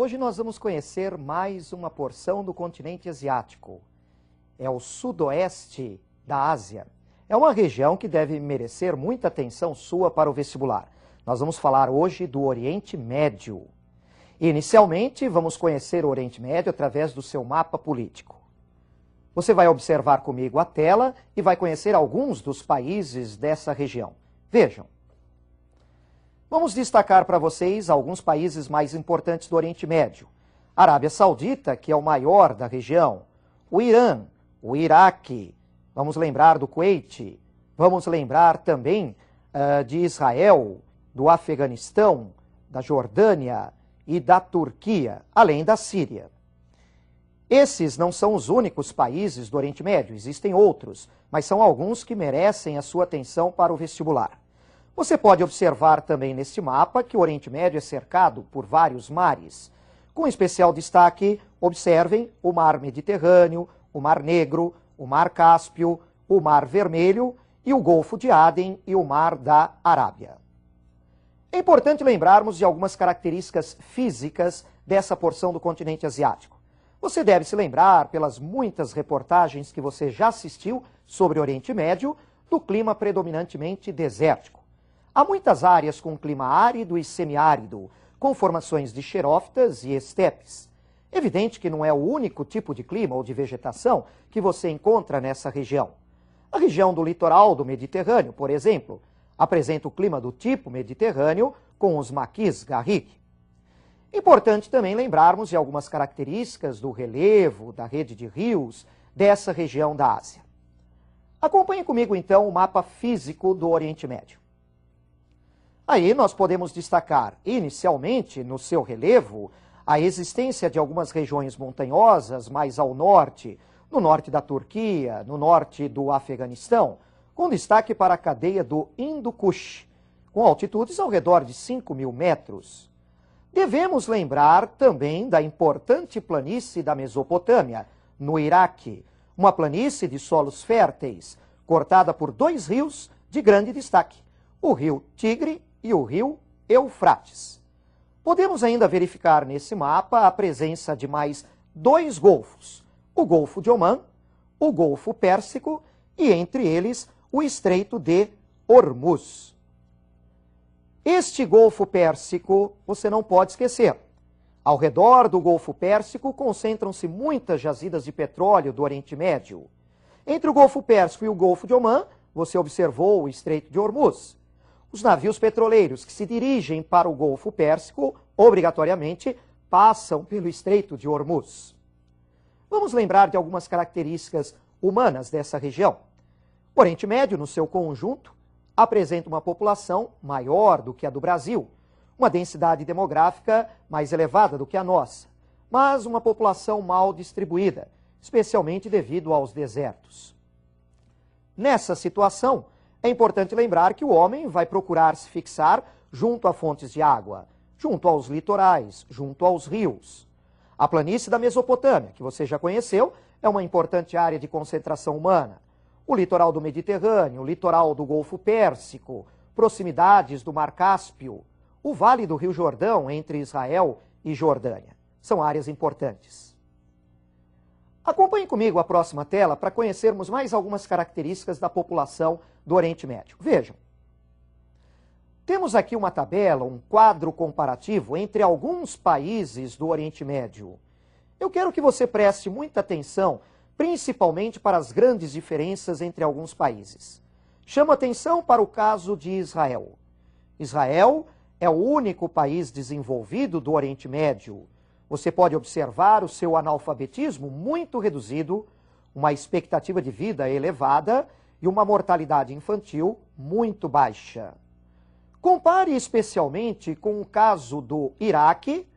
Hoje nós vamos conhecer mais uma porção do continente asiático. É o sudoeste da Ásia. É uma região que deve merecer muita atenção sua para o vestibular. Nós vamos falar hoje do Oriente Médio. Inicialmente, vamos conhecer o Oriente Médio através do seu mapa político. Você vai observar comigo a tela e vai conhecer alguns dos países dessa região. Vejam. Vamos destacar para vocês alguns países mais importantes do Oriente Médio. A Arábia Saudita, que é o maior da região. O Irã, o Iraque. Vamos lembrar do Kuwait. Vamos lembrar também de Israel, do Afeganistão, da Jordânia e da Turquia, além da Síria. Esses não são os únicos países do Oriente Médio, existem outros, mas são alguns que merecem a sua atenção para o vestibular. Você pode observar também neste mapa que o Oriente Médio é cercado por vários mares. Com especial destaque, observem o Mar Mediterrâneo, o Mar Negro, o Mar Cáspio, o Mar Vermelho e o Golfo de Aden e o Mar da Arábia. É importante lembrarmos de algumas características físicas dessa porção do continente asiático. Você deve se lembrar, pelas muitas reportagens que você já assistiu sobre o Oriente Médio, do clima predominantemente desértico. Há muitas áreas com clima árido e semiárido, com formações de xerófitas e estepes. Evidente que não é o único tipo de clima ou de vegetação que você encontra nessa região. A região do litoral do Mediterrâneo, por exemplo, apresenta o clima do tipo mediterrâneo com os maquis garrigue. Importante também lembrarmos de algumas características do relevo, da rede de rios dessa região da Ásia. Acompanhe comigo então o mapa físico do Oriente Médio. Aí nós podemos destacar, inicialmente, no seu relevo, a existência de algumas regiões montanhosas mais ao norte, no norte da Turquia, no norte do Afeganistão, com destaque para a cadeia do Hindu Kush, com altitudes ao redor de 5.000 metros. Devemos lembrar também da importante planície da Mesopotâmia, no Iraque, uma planície de solos férteis, cortada por dois rios de grande destaque, o rio Tigre e o rio Eufrates. Podemos ainda verificar nesse mapa a presença de mais dois golfos, o Golfo de Omã, o Golfo Pérsico e, entre eles, o Estreito de Hormuz. Este Golfo Pérsico você não pode esquecer. Ao redor do Golfo Pérsico concentram-se muitas jazidas de petróleo do Oriente Médio. Entre o Golfo Pérsico e o Golfo de Omã, você observou o Estreito de Hormuz. Os navios petroleiros que se dirigem para o Golfo Pérsico, obrigatoriamente, passam pelo Estreito de Hormuz. Vamos lembrar de algumas características humanas dessa região. O Oriente Médio, no seu conjunto, apresenta uma população maior do que a do Brasil, uma densidade demográfica mais elevada do que a nossa, mas uma população mal distribuída, especialmente devido aos desertos. Nessa situação, é importante lembrar que o homem vai procurar se fixar junto a fontes de água, junto aos litorais, junto aos rios. A planície da Mesopotâmia, que você já conheceu, é uma importante área de concentração humana. O litoral do Mediterrâneo, o litoral do Golfo Pérsico, proximidades do Mar Cáspio, o Vale do Rio Jordão entre Israel e Jordânia. São áreas importantes. Acompanhe comigo a próxima tela para conhecermos mais algumas características da população do Oriente Médio. Vejam. Temos aqui uma tabela, um quadro comparativo entre alguns países do Oriente Médio. Eu quero que você preste muita atenção, principalmente para as grandes diferenças entre alguns países. Chamo atenção para o caso de Israel. Israel é o único país desenvolvido do Oriente Médio. Você pode observar o seu analfabetismo muito reduzido, uma expectativa de vida elevada e uma mortalidade infantil muito baixa. Compare especialmente com o caso do Iraque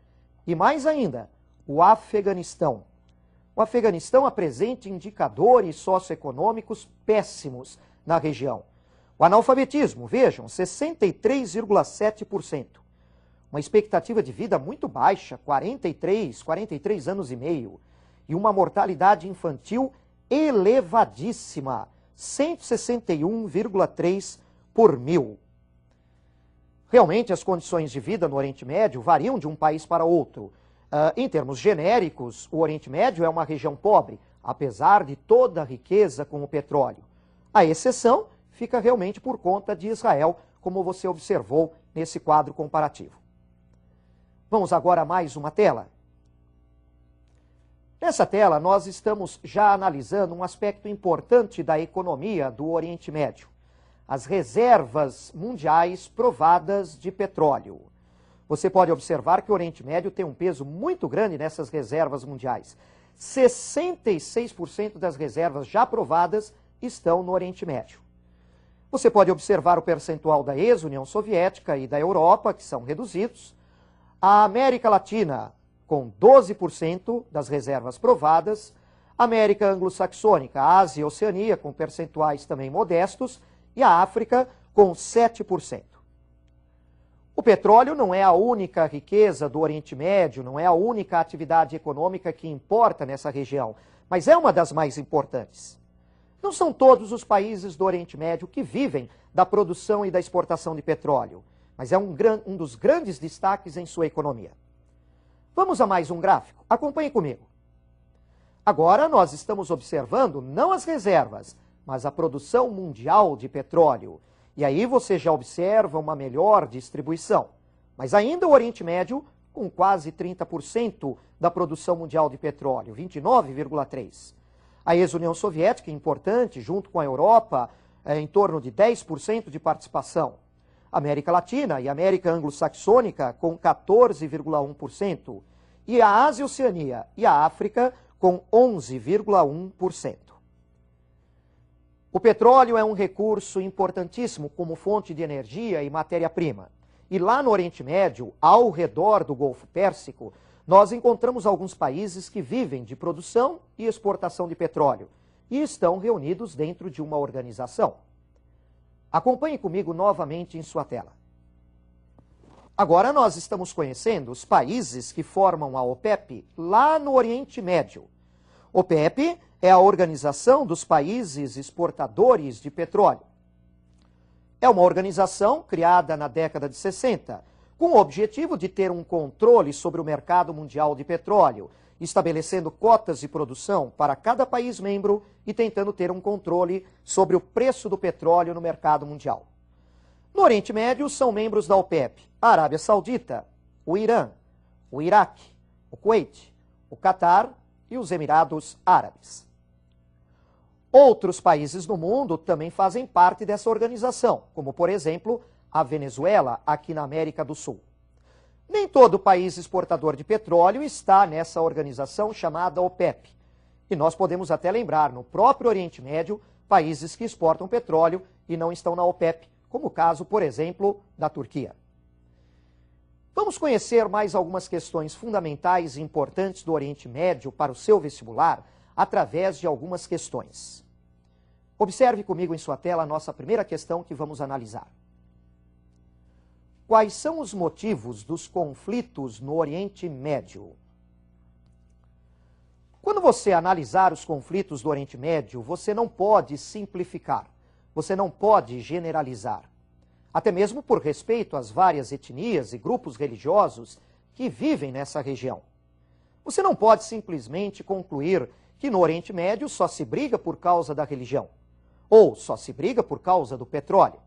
e, mais ainda, o Afeganistão. O Afeganistão apresenta indicadores socioeconômicos péssimos na região. O analfabetismo, vejam, 63,7%. Uma expectativa de vida muito baixa, 43 anos e meio. E uma mortalidade infantil elevadíssima, 161,3 por mil. Realmente, as condições de vida no Oriente Médio variam de um país para outro. Em termos genéricos, o Oriente Médio é uma região pobre, apesar de toda a riqueza com o petróleo. A exceção fica realmente por conta de Israel, como você observou nesse quadro comparativo. Vamos agora a mais uma tela. Nessa tela, nós estamos já analisando um aspecto importante da economia do Oriente Médio: as reservas mundiais provadas de petróleo. Você pode observar que o Oriente Médio tem um peso muito grande nessas reservas mundiais. 66% das reservas já provadas estão no Oriente Médio. Você pode observar o percentual da ex-União Soviética e da Europa, que são reduzidos. A América Latina, com 12% das reservas provadas. América Anglo-Saxônica, Ásia e Oceania, com percentuais também modestos. E a África, com 7%. O petróleo não é a única riqueza do Oriente Médio, não é a única atividade econômica que importa nessa região, mas é uma das mais importantes. Não são todos os países do Oriente Médio que vivem da produção e da exportação de petróleo, mas é um dos grandes destaques em sua economia. Vamos a mais um gráfico? Acompanhe comigo. Agora nós estamos observando não as reservas, mas a produção mundial de petróleo. E aí você já observa uma melhor distribuição. Mas ainda o Oriente Médio, com quase 30% da produção mundial de petróleo, 29,3%. A ex-União Soviética, importante, junto com a Europa, em torno de 10% de participação. América Latina e América Anglo-Saxônica, com 14,1%. E a Ásia e Oceania e a África, com 11,1%. O petróleo é um recurso importantíssimo como fonte de energia e matéria-prima. E lá no Oriente Médio, ao redor do Golfo Pérsico, nós encontramos alguns países que vivem de produção e exportação de petróleo e estão reunidos dentro de uma organização. Acompanhe comigo novamente em sua tela. Agora nós estamos conhecendo os países que formam a OPEP lá no Oriente Médio. OPEP é a Organização dos Países Exportadores de Petróleo. É uma organização criada na década de 60, com o objetivo de ter um controle sobre o mercado mundial de petróleo, estabelecendo cotas de produção para cada país membro e tentando ter um controle sobre o preço do petróleo no mercado mundial. No Oriente Médio são membros da OPEP a Arábia Saudita, o Irã, o Iraque, o Kuwait, o Catar e os Emirados Árabes. Outros países no mundo também fazem parte dessa organização, como, por exemplo, a Venezuela, aqui na América do Sul. Nem todo país exportador de petróleo está nessa organização chamada OPEP. E nós podemos até lembrar, no próprio Oriente Médio, países que exportam petróleo e não estão na OPEP, como o caso, por exemplo, da Turquia. Vamos conhecer mais algumas questões fundamentais e importantes do Oriente Médio para o seu vestibular através de algumas questões. Observe comigo em sua tela a nossa primeira questão que vamos analisar. Quais são os motivos dos conflitos no Oriente Médio? Quando você analisar os conflitos do Oriente Médio, você não pode simplificar, você não pode generalizar. Até mesmo por respeito às várias etnias e grupos religiosos que vivem nessa região. Você não pode simplesmente concluir que no Oriente Médio só se briga por causa da religião, ou só se briga por causa do petróleo.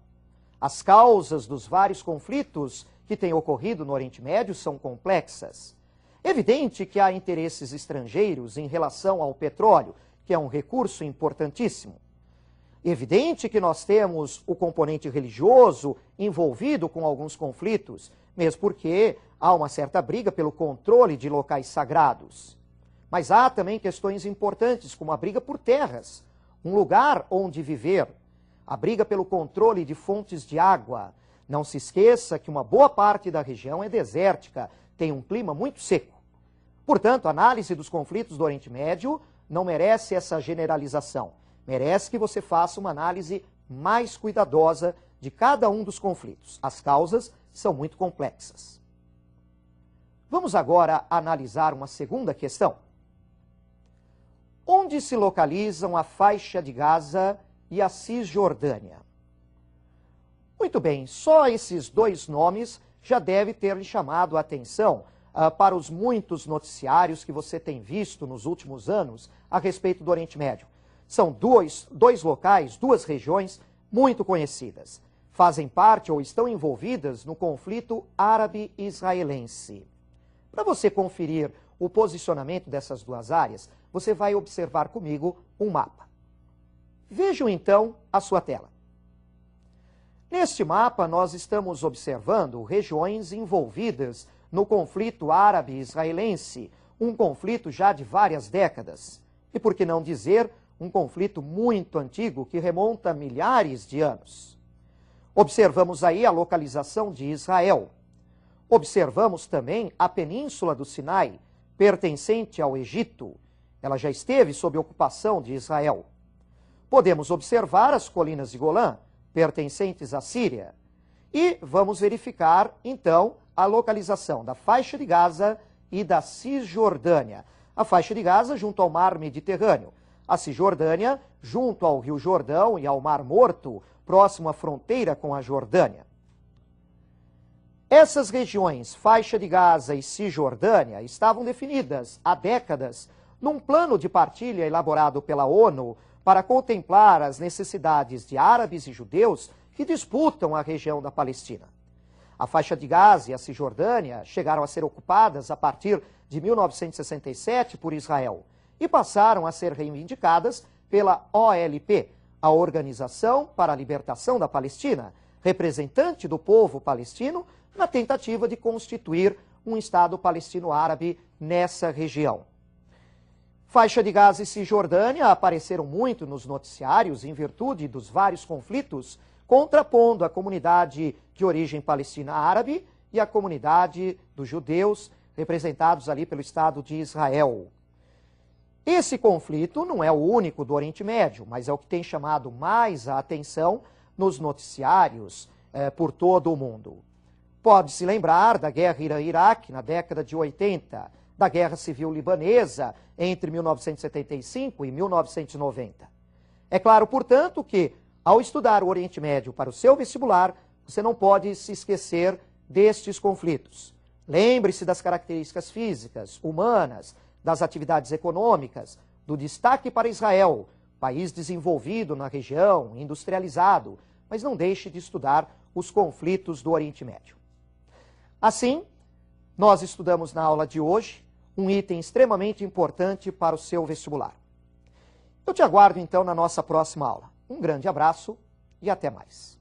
As causas dos vários conflitos que têm ocorrido no Oriente Médio são complexas. É evidente que há interesses estrangeiros em relação ao petróleo, que é um recurso importantíssimo. É evidente que nós temos o componente religioso envolvido com alguns conflitos, mesmo porque há uma certa briga pelo controle de locais sagrados. Mas há também questões importantes, como a briga por terras, um lugar onde viver, a briga pelo controle de fontes de água. Não se esqueça que uma boa parte da região é desértica, tem um clima muito seco. Portanto, a análise dos conflitos do Oriente Médio não merece essa generalização. Merece que você faça uma análise mais cuidadosa de cada um dos conflitos. As causas são muito complexas. Vamos agora analisar uma segunda questão. Onde se localizam a faixa de Gaza e a Cisjordânia? Muito bem, só esses dois nomes já deve ter lhe chamado a atenção para os muitos noticiários que você tem visto nos últimos anos a respeito do Oriente Médio. São dois locais, duas regiões muito conhecidas. Fazem parte ou estão envolvidas no conflito árabe-israelense. Para você conferir o posicionamento dessas duas áreas, você vai observar comigo um mapa. Vejam então a sua tela. Neste mapa, nós estamos observando regiões envolvidas no conflito árabe-israelense, um conflito já de várias décadas. E por que não dizer, um conflito muito antigo que remonta a milhares de anos. Observamos aí a localização de Israel. Observamos também a península do Sinai, pertencente ao Egito. Ela já esteve sob ocupação de Israel. Podemos observar as colinas de Golã, pertencentes à Síria. E vamos verificar, então, a localização da faixa de Gaza e da Cisjordânia. A faixa de Gaza junto ao mar Mediterrâneo. A Cisjordânia junto ao Rio Jordão e ao Mar Morto, próximo à fronteira com a Jordânia. Essas regiões, faixa de Gaza e Cisjordânia, estavam definidas há décadas num plano de partilha elaborado pela ONU para contemplar as necessidades de árabes e judeus que disputam a região da Palestina. A faixa de Gaza e a Cisjordânia chegaram a ser ocupadas a partir de 1967 por Israel e passaram a ser reivindicadas pela OLP, a Organização para a Libertação da Palestina, representante do povo palestino, na tentativa de constituir um Estado palestino-árabe nessa região. Faixa de Gaza e Cisjordânia apareceram muito nos noticiários em virtude dos vários conflitos, contrapondo a comunidade de origem palestina árabe e a comunidade dos judeus, representados ali pelo Estado de Israel. Esse conflito não é o único do Oriente Médio, mas é o que tem chamado mais a atenção nos noticiários por todo o mundo. Pode-se lembrar da guerra Irã-Iraque na década de 80, da Guerra Civil Libanesa entre 1975 e 1990. É claro, portanto, que ao estudar o Oriente Médio para o seu vestibular, você não pode se esquecer destes conflitos. Lembre-se das características físicas, humanas, das atividades econômicas, do destaque para Israel, país desenvolvido na região, industrializado, mas não deixe de estudar os conflitos do Oriente Médio. Assim, nós estudamos na aula de hoje um item extremamente importante para o seu vestibular. Eu te aguardo então na nossa próxima aula. Um grande abraço e até mais.